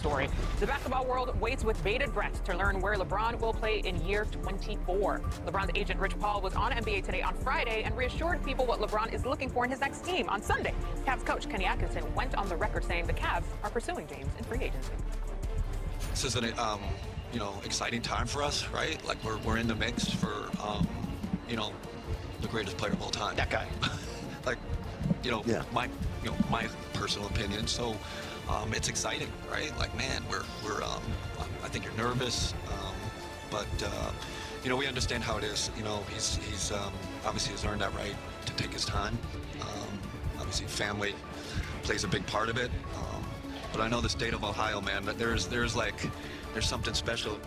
story. The basketball world waits with bated breath to learn where LeBron will play in year 24. LeBron's agent, Rich Paul, was on NBA Today on Friday and reassured people what LeBron is looking for in his next team. On Sunday, Cavs coach Kenny Atkinson went on the record saying the Cavs are pursuing James in free agency. This is an exciting time for us, right? Like we're in the mix for the greatest player of all time. That guy. My personal opinion. So it's exciting, right? Like, man, I think you're nervous, but we understand how it is. He's obviously has earned that right to take his time. Obviously, family plays a big part of it. But I know the state of Ohio, man, that there's something special.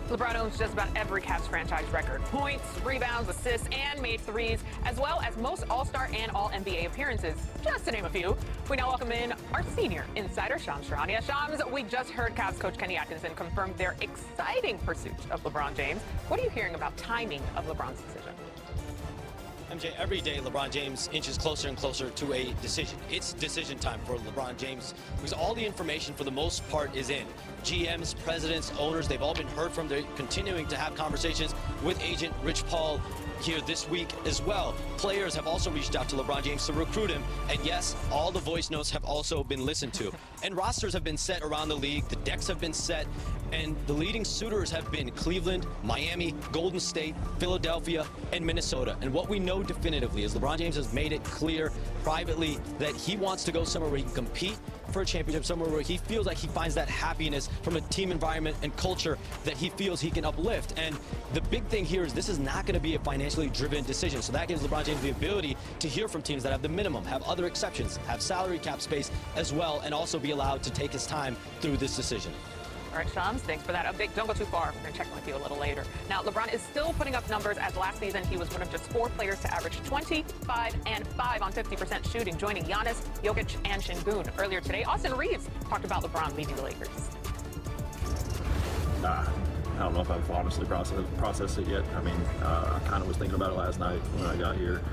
LeBron owns just about every Cavs franchise record. Points, rebounds, assists, and made threes, as well as most All-Star and All-NBA appearances, just to name a few. We now welcome in our senior insider, Shams Charania. Shams, we just heard Cavs coach Kenny Atkinson confirm their exciting pursuit of LeBron James. What are you hearing about timing of LeBron's decision? MJ, every day LeBron James inches closer and closer to a decision. It's decision time for LeBron James because all the information for the most part is in. GMs, presidents, owners, they've all been heard from. They're continuing to have conversations with agent Rich Paul here this week as well. Players have also reached out to LeBron James to recruit him. And yes, all the voice notes have also been listened to. And rosters have been set around the league. The decks have been set. And the leading suitors have been Cleveland, Miami, Golden State, Philadelphia, and Minnesota. And what we know definitively is LeBron James has made it clear privately that he wants to go somewhere where he can compete for a championship, somewhere where he feels like he finds that happiness from a team environment and culture that he feels he can uplift. And the big thing here is this is not going to be a financially driven decision. So that gives LeBron James the ability to hear from teams that have the minimum, have other exceptions, have salary cap space as well, and also be allowed to take his time through this decision. All right, Shams, thanks for that update. Don't go too far. We're going to check in with you a little later. Now, LeBron is still putting up numbers as last season he was one of just 4 players to average 25 and 5 on 50% shooting, joining Giannis, Jokic, and Şengün. Earlier today, Austin Reeves talked about LeBron leaving the Lakers. I don't know if I've honestly processed it yet. I mean, I kind of was thinking about it last night when I got here.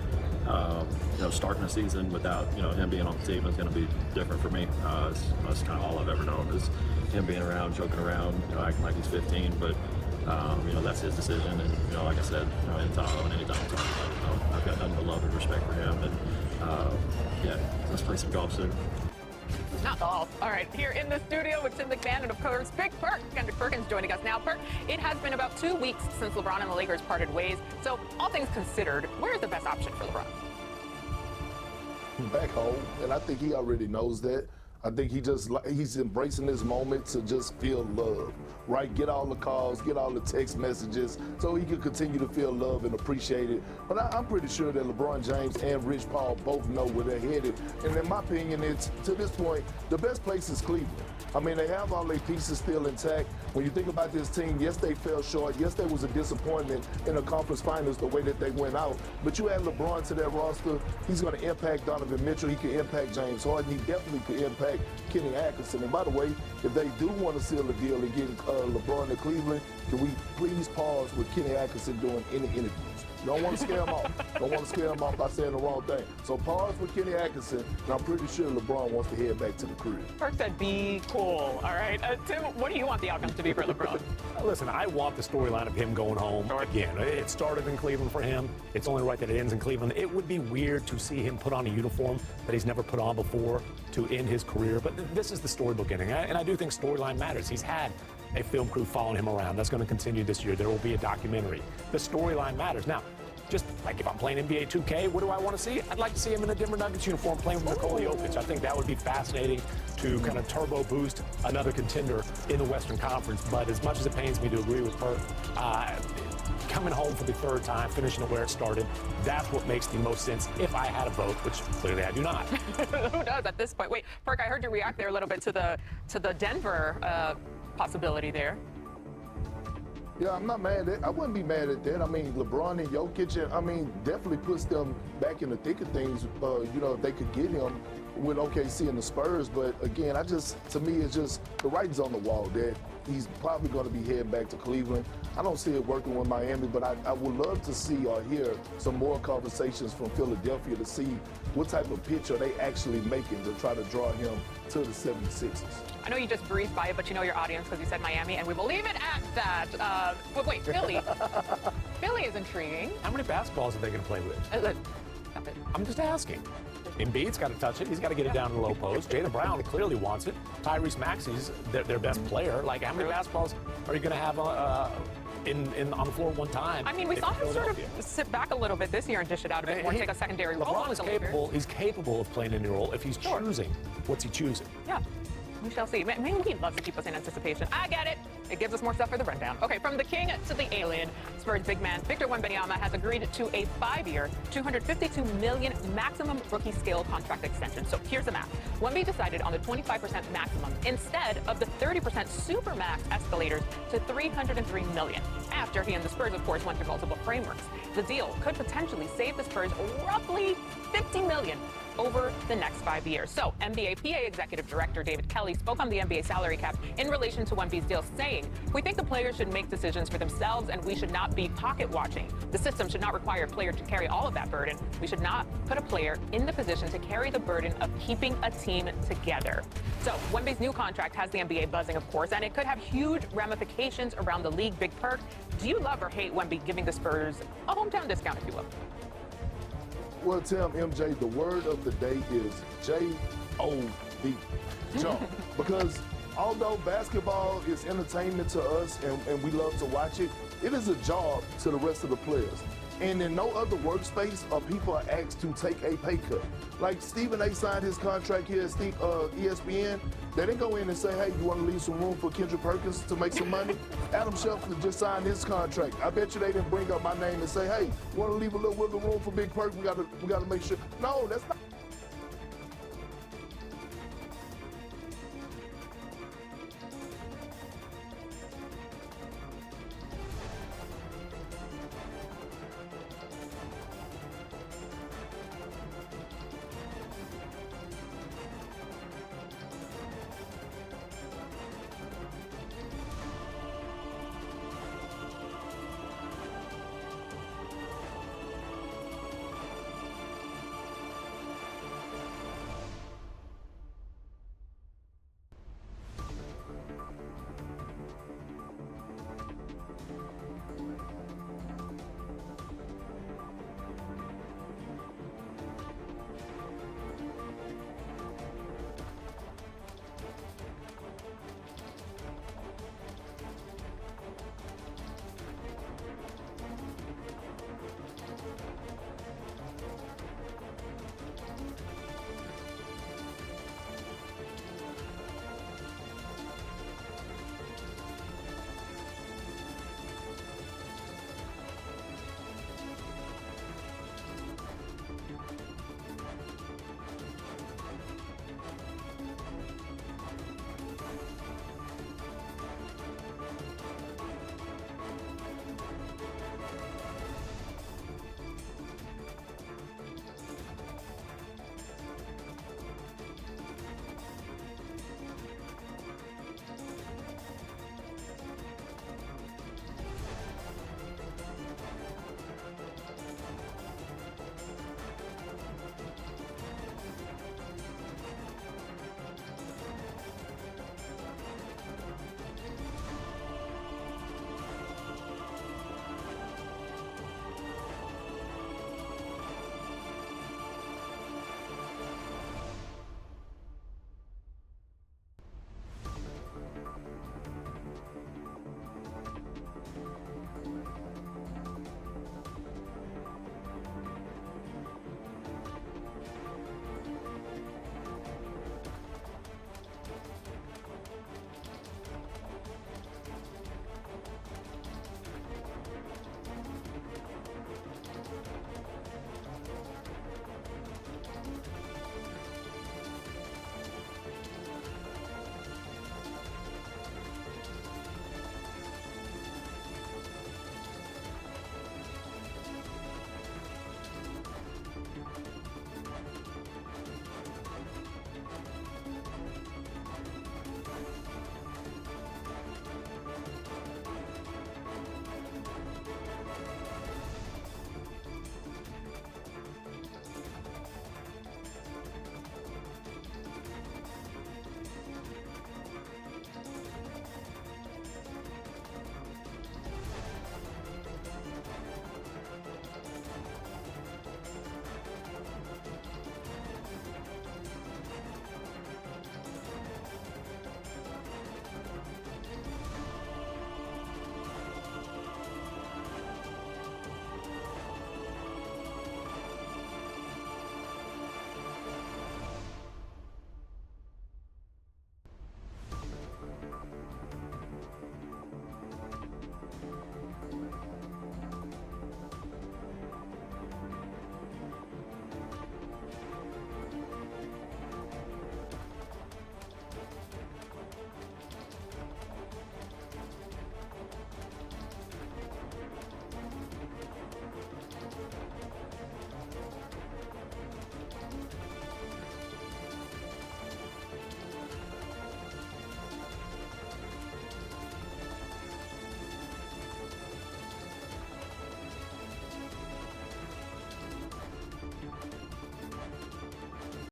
Starting a season without, him being on the team is going to be different for me. That's kind of all I've ever known is him being around, joking around, acting like he's 15. But, that's his decision. And, like I said, anytime I'm talking about it, I've got nothing but love and respect for him. And, let's play some golf soon. Not golf. All right, here in the studio with Tim McMahon and, of course, Big Perk. Kendrick Perkins joining us now. Perk, it has been about 2 weeks since LeBron and the Lakers parted ways. So, all things considered, where is the best option for LeBron? Back home, and I think he already knows that. I think he's embracing this moment to just feel love, right? Get all the calls, get all the text messages, so he can continue to feel love and appreciate it. But I'm pretty sure that LeBron James and Rich Paul both know where they're headed. And in my opinion, it's, to this point, the best place is Cleveland. I mean, they have all their pieces still intact. When you think about this team, yes, they fell short. Yes, there was a disappointment in the conference finals the way that they went out. But you add LeBron to that roster, he's going to impact Donovan Mitchell. He can impact James Harden. He definitely could impact Kenny Atkinson. And by the way, if they do want to seal a deal and get LeBron to Cleveland, can we please pause with Kenny Atkinson doing any interviews? You don't want to scare him off. Don't want to scare him off by saying the wrong thing. So pause with Kenny Atkinson, and I'm pretty sure LeBron wants to head back to the crib. Perk said, be cool. All right. Tim, what do you want the outcome to be for LeBron? Listen, I want the storyline of him going home again. It started in Cleveland for him. It's only right that it ends in Cleveland. It would be weird to see him put on a uniform that he's never put on before to end his career. But this is the storybook ending. And I do think storyline matters. He's had a film crew following him around. That's going to continue this year. There will be a documentary. The storyline matters. Now, just like if I'm playing NBA 2K, what do I want to see? I'd like to see him in a Denver Nuggets uniform playing with Nikola Jokic. I think that would be fascinating to kind of turbo boost another contender in the Western Conference. But as much as it pains me to agree with Perk, coming home for the 3rd time, finishing it where it started, that's what makes the most sense if I had a vote, which clearly I do not. Who does at this point? Wait, Perk, I heard you react there a little bit to the Denver possibility there. Yeah, I'm not mad at. I wouldn't be mad at that. I mean, LeBron and Jokic, definitely puts them back in the thick of things. If they could get him with OKC and the Spurs. But again, to me, it's just the writing's on the wall that he's probably going to be heading back to Cleveland. I don't see it working with Miami, but I would love to see or hear some more conversations from Philadelphia to see what type of pitch are they actually making to try to draw him to the 76ers. I know you just breezed by it, but you know your audience because you said Miami, and we will leave it at that. But wait, Philly. Philly is intriguing. How many basketballs are they going to play with? Stop it. I'm just asking. Embiid's got to touch it. He's got to get it down to the low post. Jaylen Brown clearly wants it. Tyrese Maxey's their best player. Like, how many basketballs are you going to have on the floor one time? I mean, we saw him sort of sit back a little bit this year and dish it out a bit more, take a secondary role. LeBron is capable. He's capable of playing any role if he's choosing. What's he choosing? Yeah. We shall see. Maybe he loves to keep us in anticipation. I get it. It gives us more stuff for the rundown. Okay, from the king to the alien, Spurs big man Victor Wembanyama has agreed to a 5-year, $252 million maximum rookie scale contract extension. So here's the math. Wemby decided on the 25% maximum instead of the 30% supermax escalators to $303 million. After he and the Spurs, of course, went through multiple frameworks. The deal could potentially save the Spurs roughly $50 million over the next 5 years. So, NBA PA Executive Director David Kelly spoke on the NBA salary cap in relation to Wemby's deal, saying, "We think the players should make decisions for themselves and we should not be pocket watching. The system should not require a player to carry all of that burden. We should not put a player in the position to carry the burden of keeping a team together." So, Wemby's new contract has the NBA buzzing, of course, and it could have huge ramifications around the league. Big perk. Do you love or hate Wemby giving the Spurs a hometown discount, if you will? Well, Tim, MJ, the word of the day is J-O-B, job. Because although basketball is entertainment to us and we love to watch it, it is a job to the rest of the players. And in no other workspace are people asked to take a pay cut. Like Stephen A. signed his contract here at ESPN. They didn't go in and say, hey, you want to leave some room for Kendrick Perkins to make some money? Adam Schefter just signed his contract. I bet you they didn't bring up my name and say, hey, you want to leave a little wiggle room for Big Perk? We got to make sure. No, that's not.